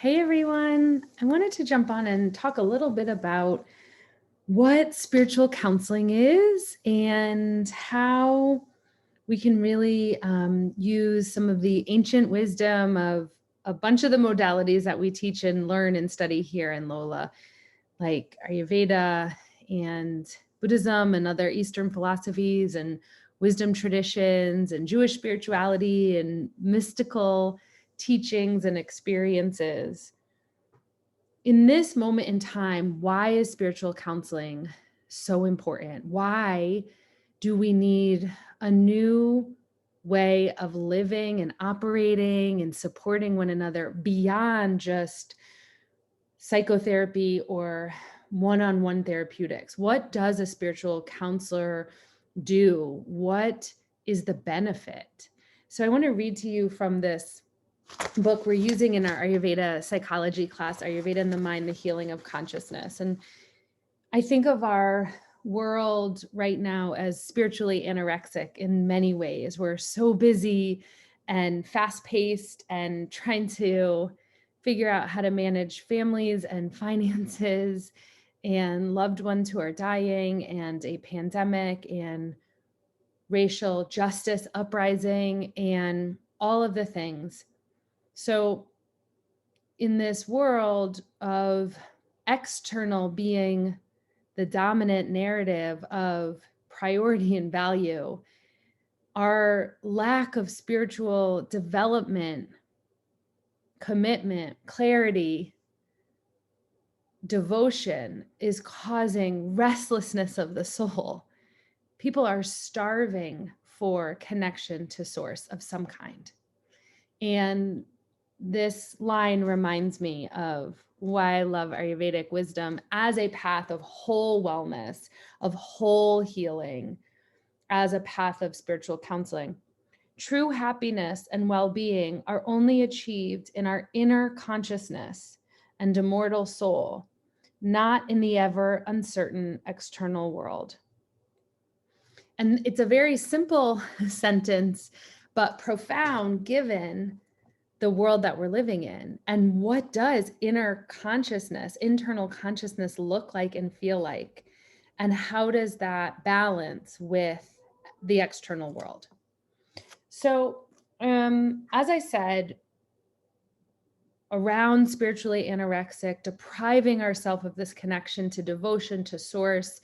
Hey everyone, I wanted to jump on and talk a little bit about what spiritual counseling is and how we can really use some of the ancient wisdom of a bunch of the modalities that we teach and learn and study here in Lola, like Ayurveda and Buddhism and other Eastern philosophies and wisdom traditions and Jewish spirituality and mystical teachings and experiences. In this moment in time, why is spiritual counseling so important? Why do we need a new way of living and operating and supporting one another beyond just psychotherapy or one-on-one therapeutics? What does a spiritual counselor do? What is the benefit? So I want to read to you from this book we're using in our Ayurveda psychology class, Ayurveda and the Mind, the Healing of Consciousness. And I think of our world right now as spiritually anorexic in many ways. We're so busy and fast paced and trying to figure out how to manage families and finances and loved ones who are dying and a pandemic and racial justice uprising and all of the things. So in this world of external being the dominant narrative of priority and value, our lack of spiritual development, commitment, clarity, devotion is causing restlessness of the soul. People are starving for connection to source of some kind. And this line reminds me of why I love Ayurvedic wisdom as a path of whole wellness, of whole healing, as a path of spiritual counseling. True happiness and well-being are only achieved in our inner consciousness and immortal soul, not in the ever uncertain external world. And it's a very simple sentence, but profound given the world that we're living in. And what does inner consciousness, internal consciousness look like and feel like? And how does that balance with the external world? So, as I said, around spiritually anorexic, depriving ourselves of this connection to devotion, to source,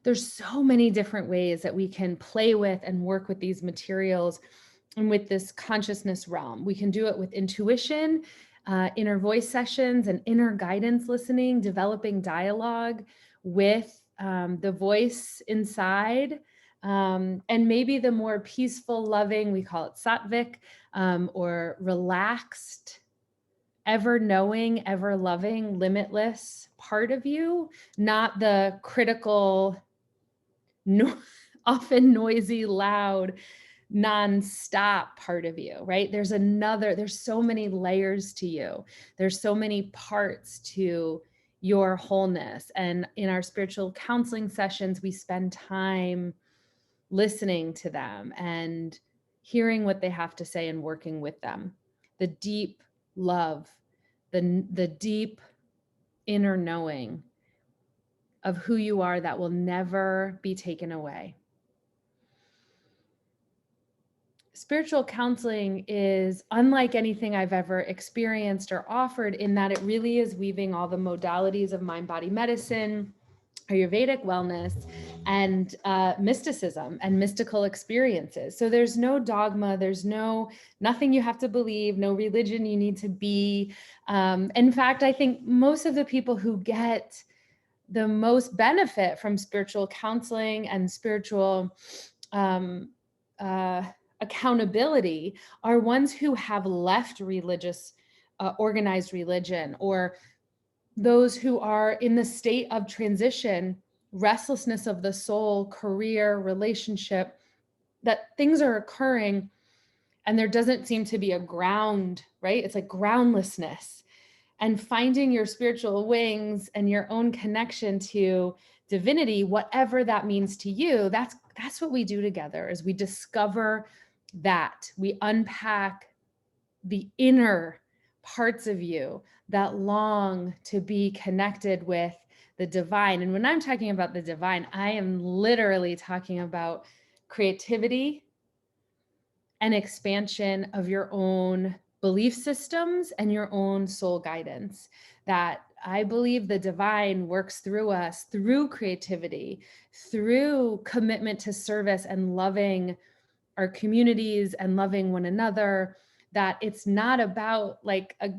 there's so many different ways that we can play with and work with these materials and with this consciousness realm. We can do it with intuition, inner voice sessions, and inner guidance listening, developing dialogue with the voice inside. And maybe the more peaceful, loving, we call it sattvic, or relaxed, ever knowing, ever loving, limitless part of you, not the critical, often noisy, loud, nonstop part of you, right? There's so many layers to you. There's so many parts to your wholeness. And in our spiritual counseling sessions, we spend time listening to them and hearing what they have to say and working with them. The deep love, the deep inner knowing of who you are that will never be taken away. Spiritual counseling is unlike anything I've ever experienced or offered in that it really is weaving all the modalities of mind-body medicine, Ayurvedic wellness, and mysticism and mystical experiences. So there's no dogma, there's nothing you have to believe, no religion you need to be. In fact, I think most of the people who get the most benefit from spiritual counseling and spiritual accountability are ones who have left religious, organized religion, or those who are in the state of transition, restlessness of the soul, career, relationship, that things are occurring and there doesn't seem to be a ground, right? It's like groundlessness. And finding your spiritual wings and your own connection to divinity, whatever that means to you, that's what we do together, is we discover that. We unpack the inner parts of you that long to be connected with the divine. And when I'm talking about the divine, I am literally talking about creativity and expansion of your own belief systems and your own soul guidance. That I believe the divine works through us, through creativity, through commitment to service and loving our communities and loving one another. That it's not about like a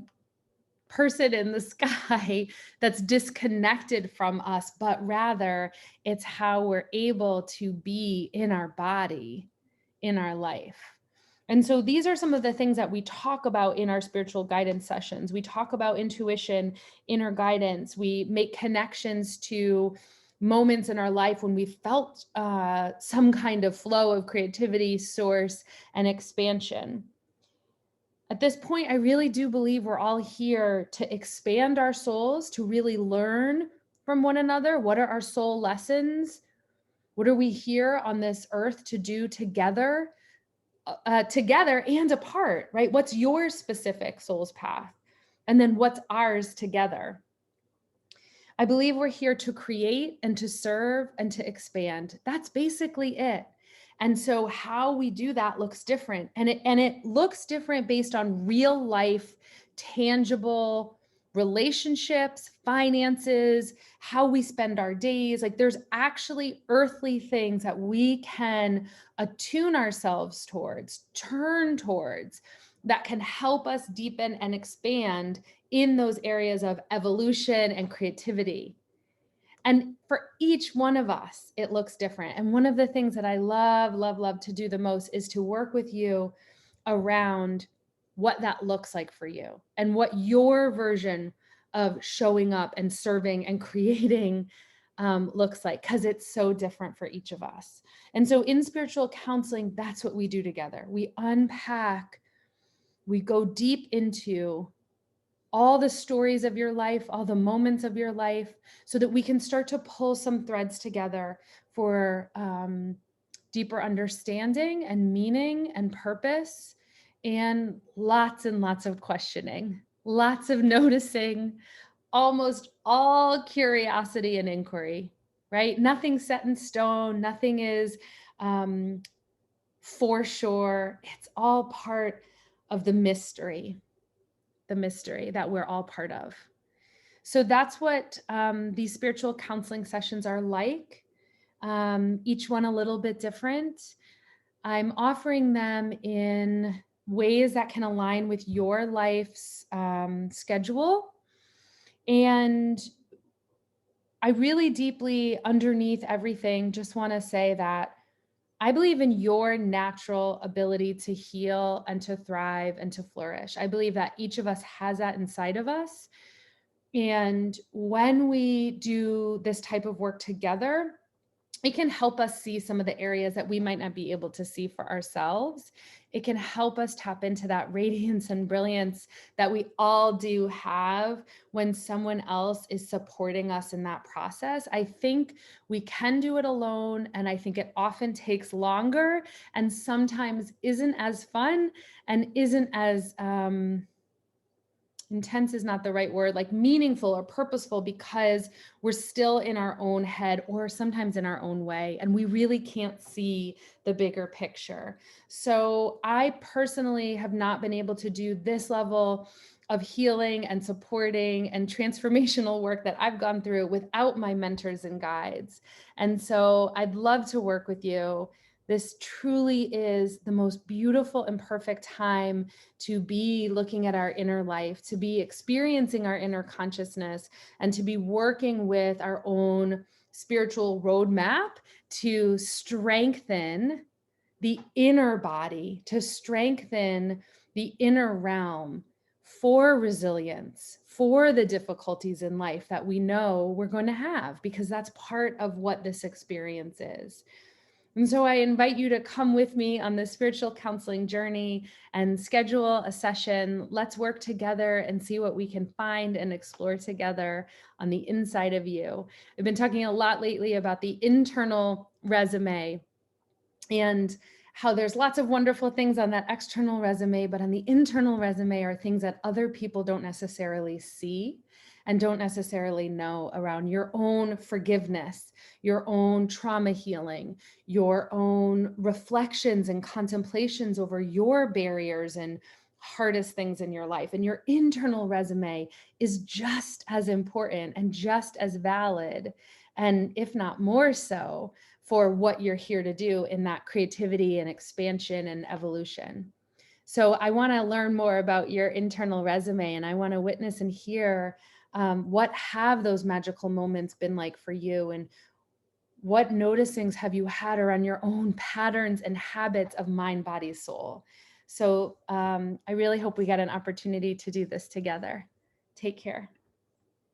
person in the sky that's disconnected from us, but rather it's how we're able to be in our body, in our life. And so these are some of the things that we talk about in our spiritual guidance sessions. We talk about intuition, inner guidance. We make connections to moments in our life when we felt some kind of flow of creativity, source, and expansion. At this point, I really do believe we're all here to expand our souls, to really learn from one another. What are our soul lessons? What are we here on this earth to do together? Together and apart, right? What's your specific soul's path? And then what's ours together? I believe we're here to create and to serve and to expand. That's basically it. And so how we do that looks different. And it looks different based on real life, tangible relationships, finances, how we spend our days. Like there's actually earthly things that we can attune ourselves towards, turn towards, that can help us deepen and expand in those areas of evolution and creativity. And for each one of us, it looks different. And one of the things that I love, love, love to do the most is to work with you around what that looks like for you and what your version of showing up and serving and creating looks like, because it's so different for each of us. And so in spiritual counseling, that's what we do together. We unpack, we go deep into all the stories of your life, all the moments of your life, so that we can start to pull some threads together for deeper understanding and meaning and purpose, and lots of questioning, lots of noticing, almost all curiosity and inquiry, right? Nothing's set in stone, nothing is for sure. It's all part of the mystery that we're all part of. So that's what these spiritual counseling sessions are like, each one a little bit different. I'm offering them in ways that can align with your life's schedule. And I really deeply, underneath everything, just want to say that I believe in your natural ability to heal and to thrive and to flourish. I believe that each of us has that inside of us. And when we do this type of work together, it can help us see some of the areas that we might not be able to see for ourselves. It can help us tap into that radiance and brilliance that we all do have when someone else is supporting us in that process. I think we can do it alone, and I think it often takes longer and sometimes isn't as fun and isn't as intense is not the right word, like meaningful or purposeful, because we're still in our own head or sometimes in our own way, and we really can't see the bigger picture. So I personally have not been able to do this level of healing and supporting and transformational work that I've gone through without my mentors and guides. And so I'd love to work with you. This truly is the most beautiful and perfect time to be looking at our inner life, to be experiencing our inner consciousness, and to be working with our own spiritual roadmap to strengthen the inner body, to strengthen the inner realm for resilience, for the difficulties in life that we know we're going to have, because that's part of what this experience is. And so I invite you to come with me on this spiritual counseling journey and schedule a session. Let's work together and see what we can find and explore together on the inside of you. I've been talking a lot lately about the internal resume and how there's lots of wonderful things on that external resume, but on the internal resume are things that other people don't necessarily see and don't necessarily know around your own forgiveness, your own trauma healing, your own reflections and contemplations over your barriers and hardest things in your life. And your internal resume is just as important and just as valid, and if not more so, for what you're here to do in that creativity and expansion and evolution. So I want to learn more about your internal resume, and I want to witness and hear what have those magical moments been like for you, and what noticings have you had around your own patterns and habits of mind, body, soul. So I really hope we get an opportunity to do this together. Take care.